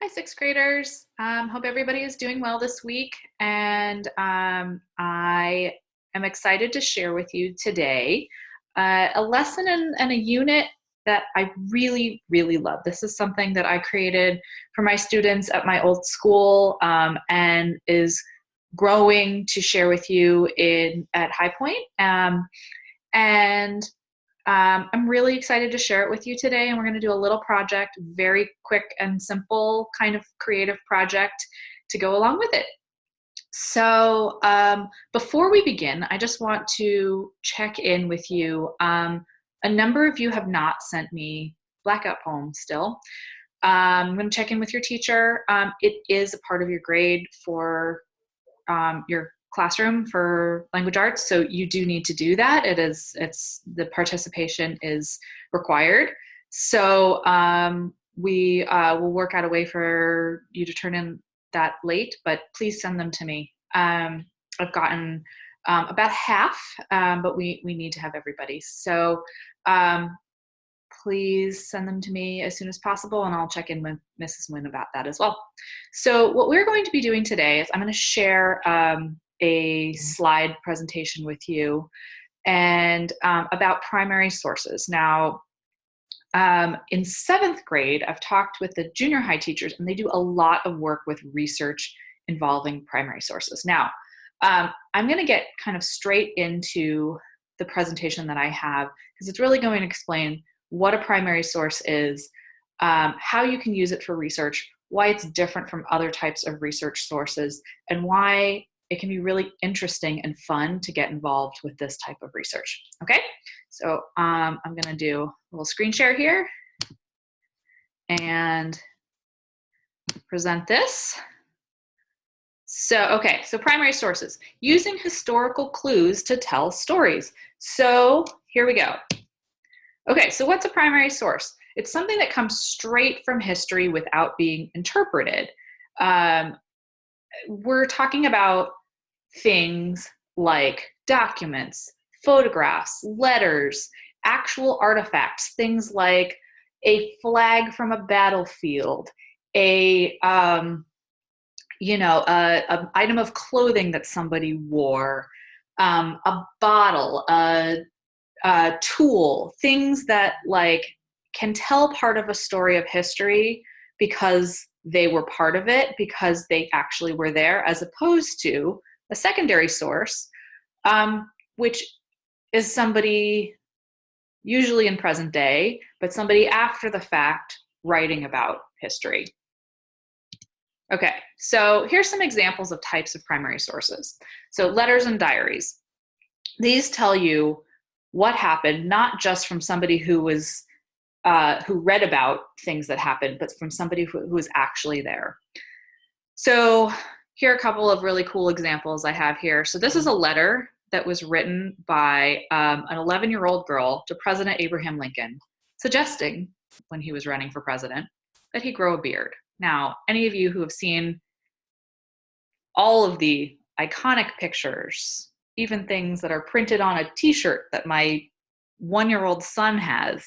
Hi, sixth graders. Hope everybody is doing well this week. And I am excited to share with you today a lesson and a unit that I really, really love. This is something that I created for my students at my old school and is growing to share with you at High Point. And I'm really excited to share it with you today, and we're going to do a little project, very quick and simple kind of creative project to go along with it. So before we begin, I just want to check in with you. A number of you have not sent me blackout poems still. I'm going to check in with your teacher. It is a part of your grade for your classroom for language arts, so you do need to do that. It's the participation is required. So we will work out a way for you to turn in that late, but please send them to me. I've gotten about half, but we need to have everybody. So please send them to me as soon as possible, and I'll check in with Mrs. Nguyen about that as well. So what we're going to be doing today is I'm going to share a slide presentation with you and about primary sources. Now, in seventh grade, I've talked with the junior high teachers, and they do a lot of work with research involving primary sources. Now, I'm going to get kind of straight into the presentation that I have, because it's really going to explain what a primary source is, how you can use it for research, why it's different from other types of research sources, and why it can be really interesting and fun to get involved with this type of research. Okay, so I'm going to do a little screen share here and present this. So primary sources, using historical clues to tell stories. So here we go. Okay, so what's a primary source? It's something that comes straight from history without being interpreted. We're talking about things like documents, photographs, letters, actual artifacts, things like a flag from a battlefield, an item of clothing that somebody wore, a bottle, tool, things that like can tell part of a story of history because they were part of it, because they actually were there, as opposed to a secondary source, which is somebody usually in present day, but somebody after the fact writing about history. Okay, so here's some examples of types of primary sources. So letters and diaries. These tell you what happened, not just from somebody who read about things that happened, but from somebody who was actually there. So here are a couple of really cool examples I have here. So this is a letter that was written by an 11-year-old girl to President Abraham Lincoln, suggesting, when he was running for president, that he grow a beard. Now, any of you who have seen all of the iconic pictures, even things that are printed on a t-shirt that my 1-year-old son has,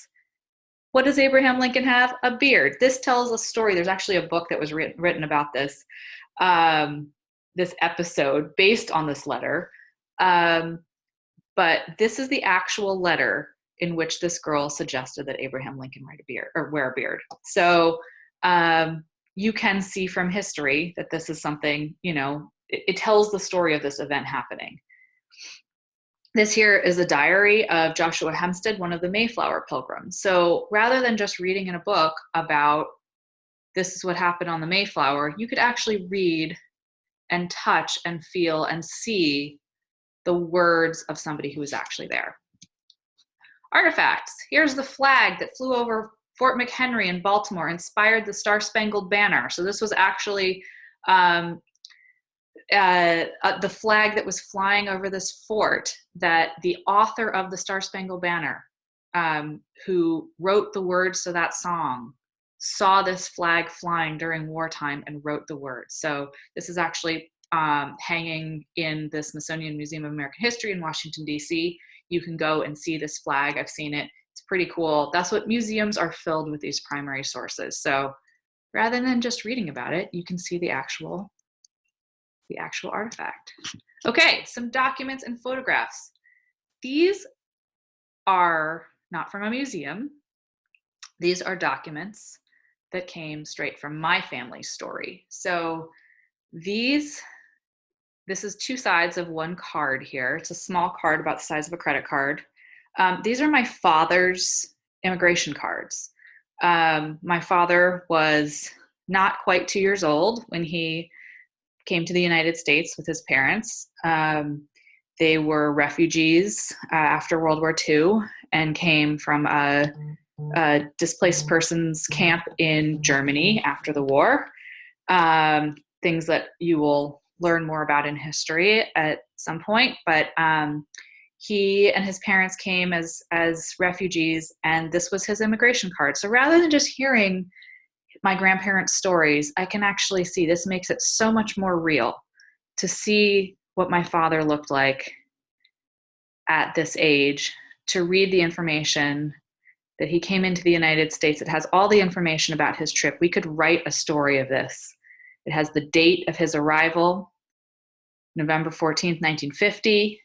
what does Abraham Lincoln have? A beard. This tells a story. There's actually a book that was written about this, this episode based on this letter. But this is the actual letter in which this girl suggested that Abraham Lincoln wear a beard. So you can see from history that this is something, it tells the story of this event happening. This here is a diary of Joshua Hempstead, one of the Mayflower Pilgrims. So rather than just reading in a book about this is what happened on the Mayflower, you could actually read and touch and feel and see the words of somebody who was actually there. Artifacts. Here's the flag that flew over Fort McHenry in Baltimore, inspired the Star-Spangled Banner. So this was actually the flag that was flying over this fort that the author of the Star-Spangled Banner, who wrote the words to that song, saw this flag flying during wartime and wrote the words. So this is actually hanging in the Smithsonian Museum of American History in Washington, D.C. You can go and see this flag. I've seen it. It's pretty cool. That's what museums are filled with, these primary sources. So rather than just reading about it, you can see the actual artifact. Okay, some documents and photographs. These are not from a museum. These are documents that came straight from my family's story. So this is two sides of one card here. It's a small card about the size of a credit card. These are my father's immigration cards. My father was not quite 2 years old when he came to the United States with his parents. They were refugees after World War II and came from a displaced persons camp in Germany after the war. Things that you will learn more about in history at some point, but he and his parents came as refugees, and this was his immigration card. So rather than just hearing my grandparents' stories, I can actually see this makes it so much more real to see what my father looked like at this age, to read the information that he came into the United States. It has all the information about his trip. We could write a story of this. It has the date of his arrival, November 14th, 1950.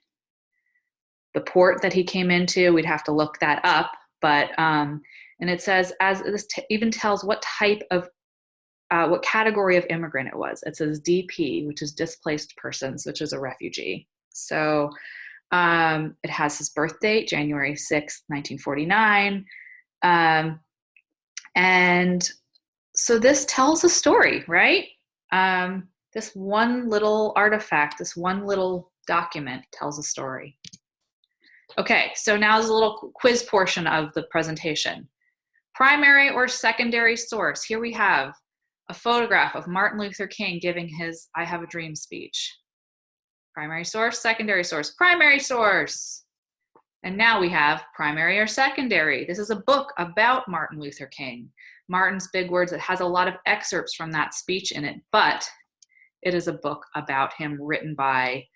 The port that he came into, we'd have to look that up, but and it says, as this even tells what type of what category of immigrant it was. It says DP, which is displaced persons, which is a refugee. So it has his birth date, January 6th, 1949. And so this tells a story, right? This one little artifact, this one little document tells a story. Okay, so now there's a little quiz portion of the presentation. Primary or secondary source. Here we have a photograph of Martin Luther King giving his I Have a Dream speech. Primary source, secondary source, primary source. And now we have primary or secondary. This is a book about Martin Luther King. Martin's Big Words. It has a lot of excerpts from that speech in it, but it is a book about him written by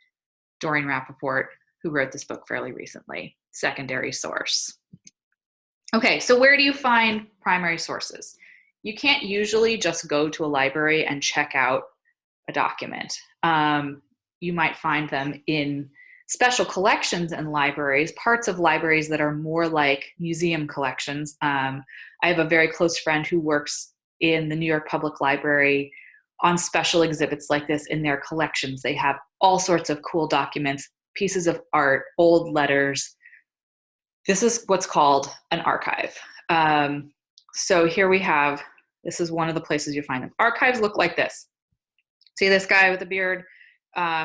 Doreen Rappaport, who wrote this book fairly recently. Secondary source. Okay, so where do you find primary sources? You can't usually just go to a library and check out a document. You might find them in special collections in libraries, parts of libraries that are more like museum collections. I have a very close friend who works in the New York Public Library on special exhibits like this in their collections. They have all sorts of cool documents, pieces of art, old letters. This is what's called an archive. So here we have, this is one of the places you find them. Archives look like this. See this guy with the beard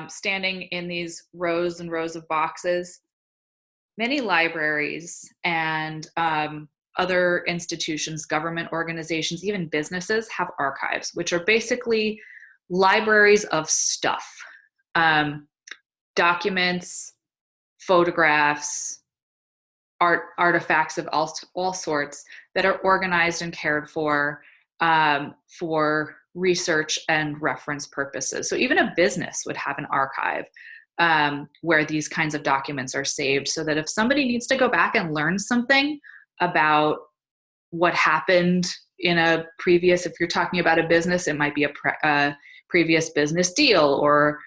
standing in these rows and rows of boxes? Many libraries and other institutions, government organizations, even businesses have archives, which are basically libraries of stuff. Documents, photographs, artifacts of all sorts that are organized and cared for research and reference purposes. So even a business would have an archive where these kinds of documents are saved, so that if somebody needs to go back and learn something about what happened in a previous, if you're talking about a business, it might be a previous business deal, or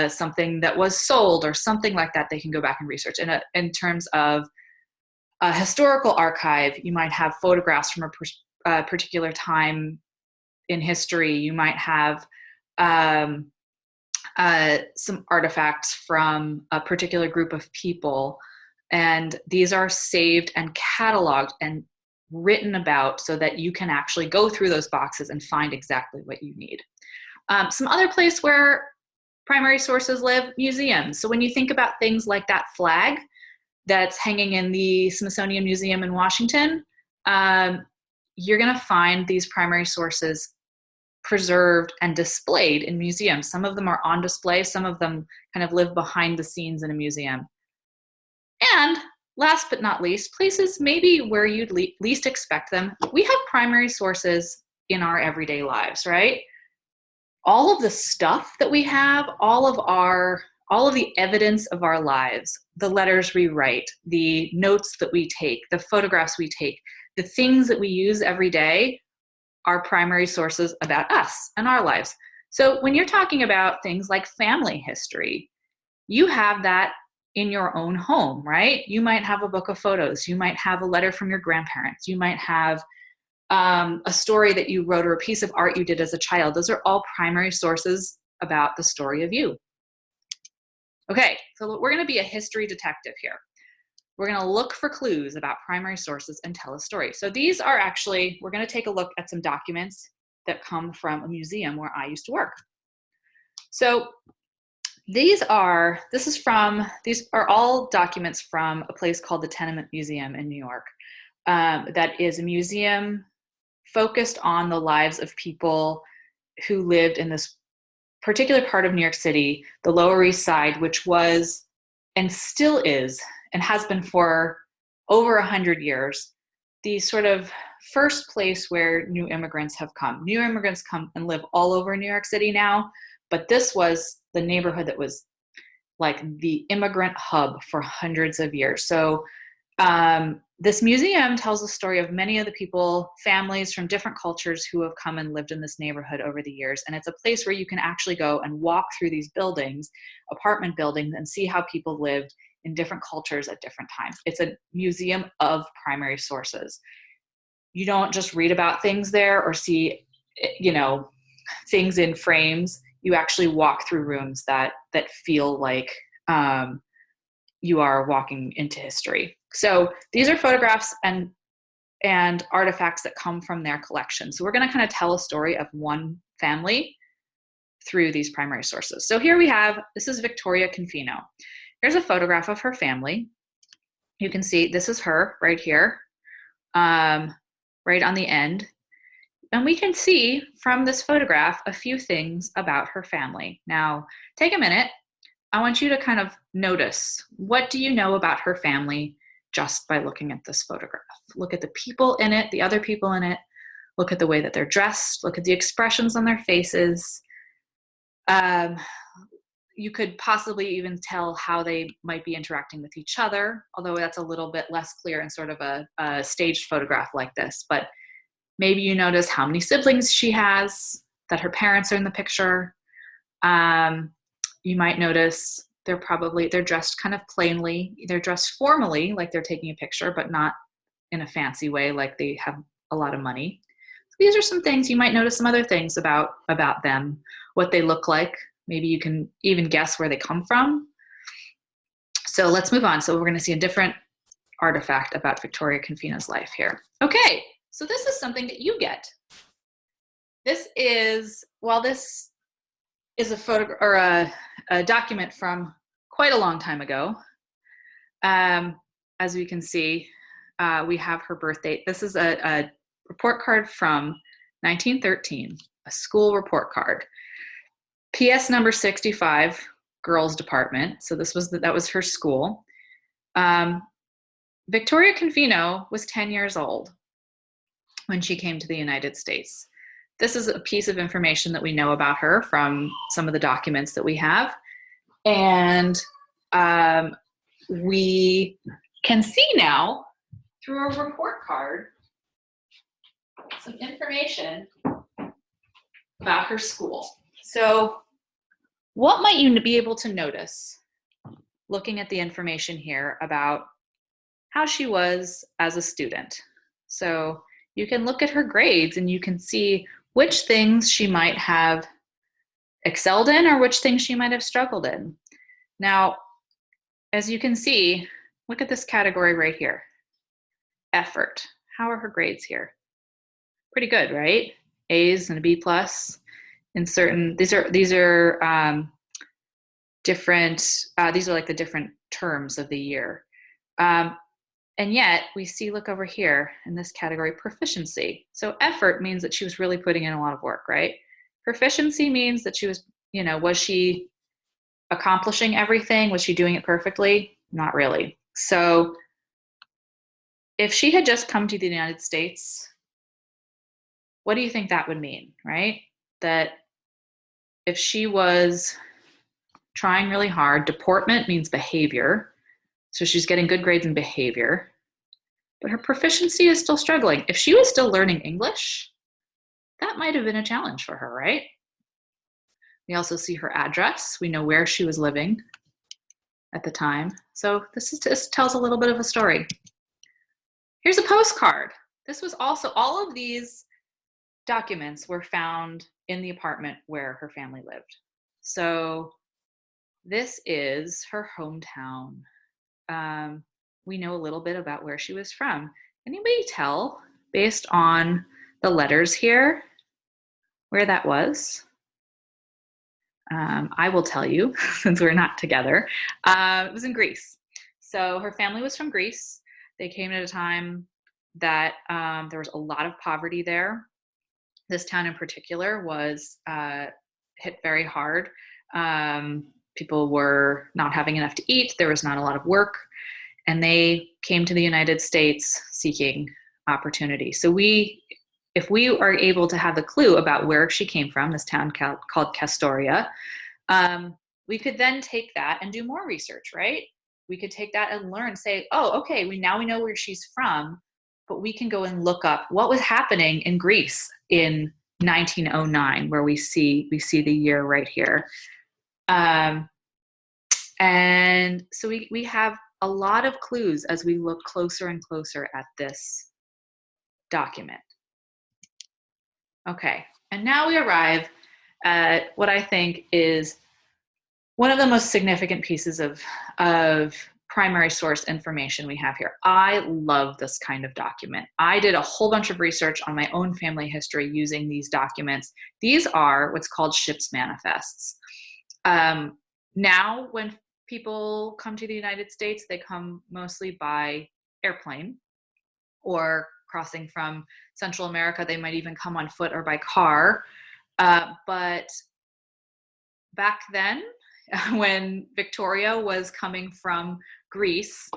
something that was sold or something like that, they can go back and research. In terms of a historical archive, you might have photographs from a particular time in history. You might have some artifacts from a particular group of people. And these are saved and cataloged and written about so that you can actually go through those boxes and find exactly what you need. Some other place where primary sources live, museums. So when you think about things like that flag that's hanging in the Smithsonian Museum in Washington, you're going to find these primary sources preserved and displayed in museums. Some of them are on display. Some of them kind of live behind the scenes in a museum. And last but not least, places maybe where you'd least expect them. We have primary sources in our everyday lives, right? All of the stuff that we have, all of the evidence of our lives, the letters we write, the notes that we take, the photographs we take, the things that we use every day are primary sources about us and our lives. So when you're talking about things like family history, you have that in your own home, right? You might have a book of photos. You might have a letter from your grandparents. You might have a story that you wrote or a piece of art you did as a child. Those are all primary sources about the story of you. Okay, so we're going to be a history detective here. We're going to look for clues about primary sources and tell a story. So these are actually, we're going to take a look at some documents that come from a museum where I used to work. So these are all documents from a place called the Tenement Museum in New York. That is a museum focused on the lives of people who lived in this particular part of New York City, the Lower East Side, which was and still is and has been for over 100 years, the sort of first place where new immigrants have come. New immigrants come and live all over New York City now, but this was the neighborhood that was like the immigrant hub for hundreds of years. So this museum tells the story of many of the people, families from different cultures who have come and lived in this neighborhood over the years. And it's a place where you can actually go and walk through these buildings, apartment buildings, and see how people lived in different cultures at different times. It's a museum of primary sources. You don't just read about things there or see, things in frames. You actually walk through rooms that feel like you are walking into history. So these are photographs and artifacts that come from their collection. So we're going to kind of tell a story of one family through these primary sources. So here we have, this is Victoria Confino. Here's a photograph of her family. You can see this is her right here, right on the end. And we can see from this photograph a few things about her family. Now, take a minute. I want you to kind of notice, what do you know about her family just by looking at this photograph? Look at the people in it, the other people in it. Look at the way that they're dressed. Look at the expressions on their faces. You could possibly even tell how they might be interacting with each other, although that's a little bit less clear in sort of a staged photograph like this. But maybe you notice how many siblings she has, that her parents are in the picture. You might notice they're dressed kind of plainly. They're dressed formally, like they're taking a picture, but not in a fancy way, like they have a lot of money. So these are some things. You might notice some other things about them, what they look like. Maybe you can even guess where they come from. So let's move on. So we're going to see a different artifact about Victoria Confino's life here. Okay, so this is something that you get. This is a photo or a document from quite a long time ago. As we can see, we have her birth date. This is a report card from 1913, a school report card. PS number 65, girls department. So that was her school. Victoria Confino was 10 years old when she came to the United States. This is a piece of information that we know about her from some of the documents that we have. And we can see now through a report card some information about her school. So what might you be able to notice looking at the information here about how she was as a student? So you can look at her grades and you can see which things she might have excelled in or which things she might have struggled in. Now, as you can see, look at this category right here. Effort. How are her grades here? Pretty good, right? A's and a B plus. These are different. These are like the different terms of the year. And yet we see, look over here in this category, proficiency. So effort means that she was really putting in a lot of work, right? Proficiency means that she was she accomplishing everything? Was she doing it perfectly? Not really. So if she had just come to the United States, what do you think that would mean, right? That if she was trying really hard, deportment means behavior. So she's getting good grades in behavior. but her proficiency is still struggling. If she was still learning English, that might have been a challenge for her, right? We also see her address. We know where she was living at the time. So this tells a little bit of a story. Here's a postcard. This was also, all of these documents were found in the apartment where her family lived. So this is her hometown. We know a little bit about where she was from. Anybody tell, based on the letters here, where that was? I will tell you, since we're not together. It was in Greece. So her family was from Greece. They came at a time that there was a lot of poverty there. This town in particular was hit very hard. People were not having enough to eat. There was not a lot of work. And they came to the United States seeking opportunity. So if we are able to have the clue about where she came from, this town called Castoria, we could then take that and do more research, right? We could take that and learn, say, oh, okay, now we know where she's from, but we can go and look up what was happening in Greece in 1909, where we see the year right here. And so we have a lot of clues as we look closer and closer at this document. Okay, and now we arrive at what I think is one of the most significant pieces of primary source information we have here. I love this kind of document. I did a whole bunch of research on my own family history using these documents. These are what's called ship's manifests. Now, when people come to the United States, they come mostly by airplane or crossing from Central America. They might even come on foot or by car. But back then, when Victoria was coming from Greece,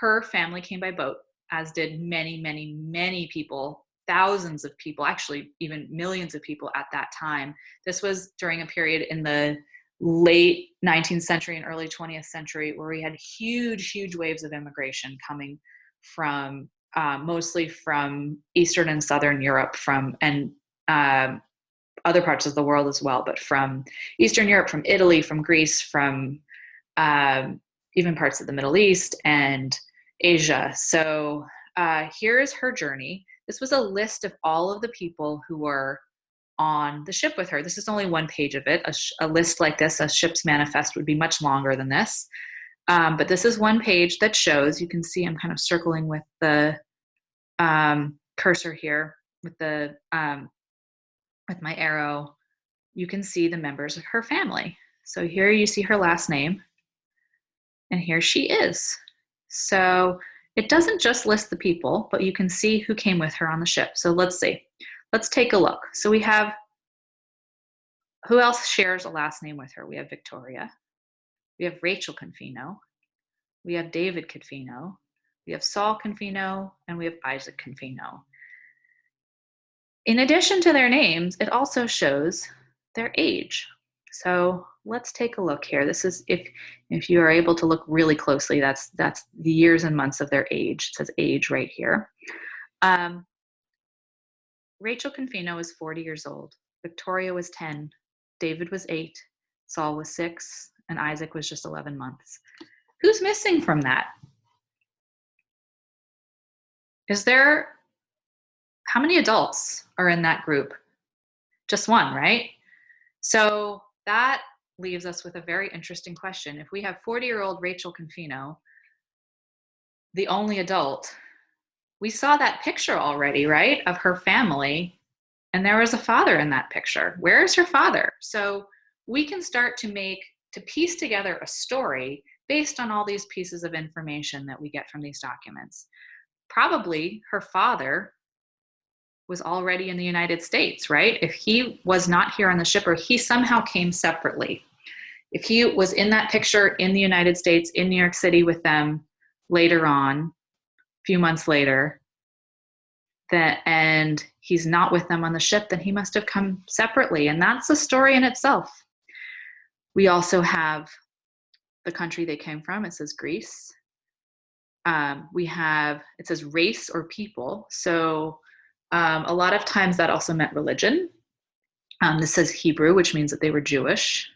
her family came by boat, as did many, many, many people, thousands of people, actually even millions of people at that time. This was during a period in the late 19th century and early 20th century where we had huge, huge waves of immigration coming from mostly from Eastern and Southern Europe, and other parts of the world as well, but from Eastern Europe, from Italy, from Greece, from even parts of the Middle East and Asia. So here is her journey. This was a list of all of the people who were on the ship with her. This is only one page of it. A list like this, a ship's manifest, would be much longer than this. But this is one page that shows, you can see I'm kind of circling with the cursor here, with the with my arrow, you can see the members of her family. So here you see her last name, and here she is. So it doesn't just list the people, but you can see who came with her on the ship. So let's see. Let's take a look. So we have, who else shares a last name with her? We have Victoria. We have Rachel Confino. We have David Confino. We have Saul Confino, and we have Isaac Confino. In addition to their names, it also shows their age. So let's take a look here. This is, if you are able to look really closely, that's the years and months of their age. It says age right here. Rachel Confino was 40 years old. Victoria was 10. David was 8. Saul was 6. And Isaac was just 11 months. Who's missing from that? How many adults are in that group? Just one, right? So that leaves us with a very interesting question. If we have 40-year-old Rachel Confino, the only adult, we saw that picture already, right, of her family, and there was a father in that picture. Where is her father? So we can start to piece together a story based on all these pieces of information that we get from these documents. Probably her father was already in the United States, right? If he was not here on the ship, or he somehow came separately, if he was in that picture in the United States, in New York City with them later on, a few months later, and he's not with them on the ship, then he must have come separately. And that's a story in itself. We also have the country they came from. It says Greece. We have, it says race or people. So a lot of times that also meant religion. This says Hebrew, which means that they were Jewish.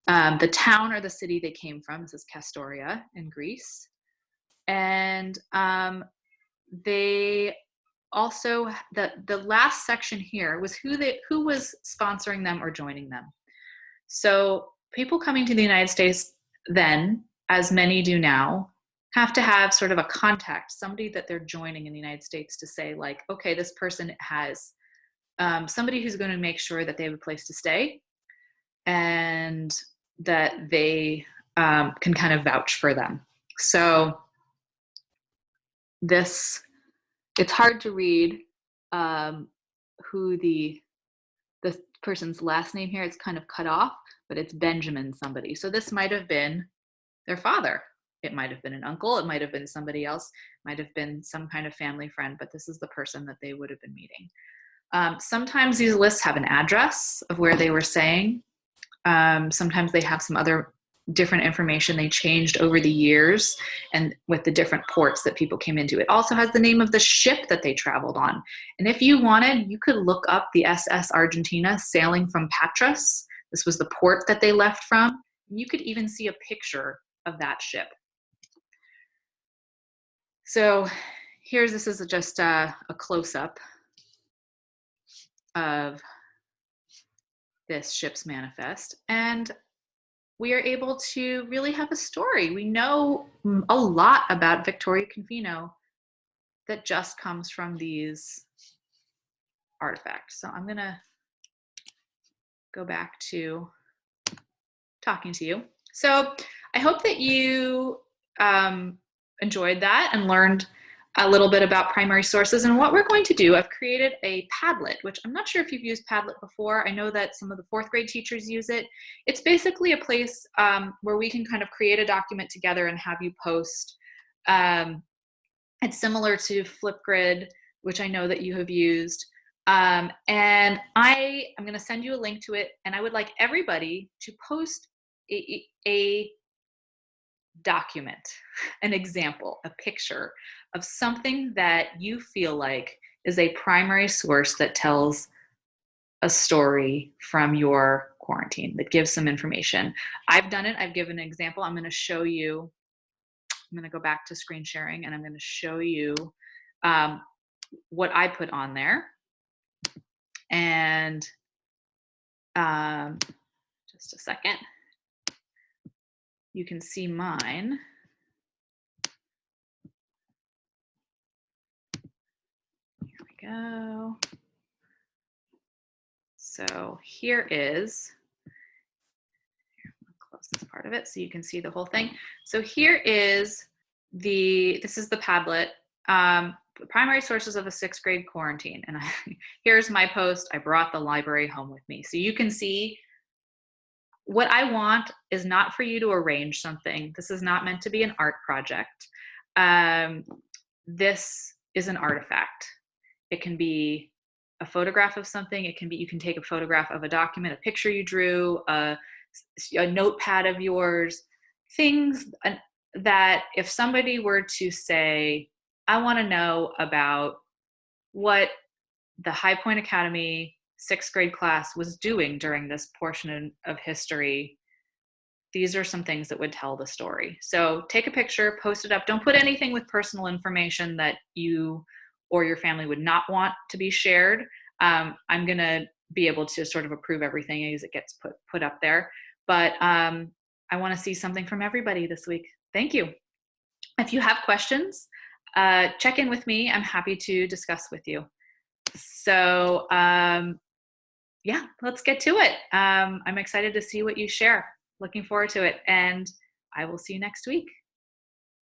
The town or the city they came from, this is Castoria in Greece. And they also, the last section here was who was sponsoring them or joining them. So people coming to the United States then, as many do now, have to have sort of a contact, somebody that they're joining in the United States to say like, okay, this person has somebody who's going to make sure that they have a place to stay and that they can kind of vouch for them. So this, it's hard to read who the person's last name here. It's kind of cut off, but it's Benjamin somebody. So this might have been their father. It might have been an uncle. It might have been somebody else. It might have been some kind of family friend, but this is the person that they would have been meeting. Sometimes these lists have an address of where they were staying. Sometimes they have some other different information they changed over the years and with the different ports that people came into. It also has the name of the ship that they traveled on. And if you wanted, you could look up the SS Argentina sailing from Patras. This was the port that they left from. You could even see a picture of that ship. So this is just a close-up of this ship's manifest. And we are able to really have a story. We know a lot about Victoria Confino that just comes from these artifacts. So I'm gonna go back to talking to you. So I hope that you enjoyed that and learned a little bit about primary sources. And what we're going to do, I've created a Padlet, which I'm not sure if you've used Padlet before. I know that some of the 4th grade teachers use it. It's basically a place where we can kind of create a document together and have you post. It's similar to Flipgrid, which I know that you have used. And I'm going to send you a link to it. And I would like everybody to post a document, an example, a picture of something that you feel like is a primary source that tells a story from your quarantine, that gives some information. I've done it. I've given an example. I'm going to show you. I'm going to go back to screen sharing and I'm going to show you what I put on there. And just a second. You can see mine. Here we go. So here is, I'll close this part of it so you can see the whole thing. So here is this is the Padlet, the primary sources of a 6th grade quarantine. And here's my post. I brought the library home with me. So you can see what I want is not for you to arrange something. This is not meant to be an art project. This is an artifact. It can be a photograph of something. It can be, you can take a photograph of a document, a picture you drew, a notepad of yours, things that if somebody were to say, I want to know about what the High Point Academy 6th grade class was doing during this portion of history, these are some things that would tell the story. So take a picture, post it up. Don't put anything with personal information that you or your family would not want to be shared. I'm going to be able to sort of approve everything as it gets put up there. But I want to see something from everybody this week. Thank you. If you have questions, check in with me. I'm happy to discuss with you. So yeah, let's get to it. I'm excited to see what you share. Looking forward to it. And I will see you next week.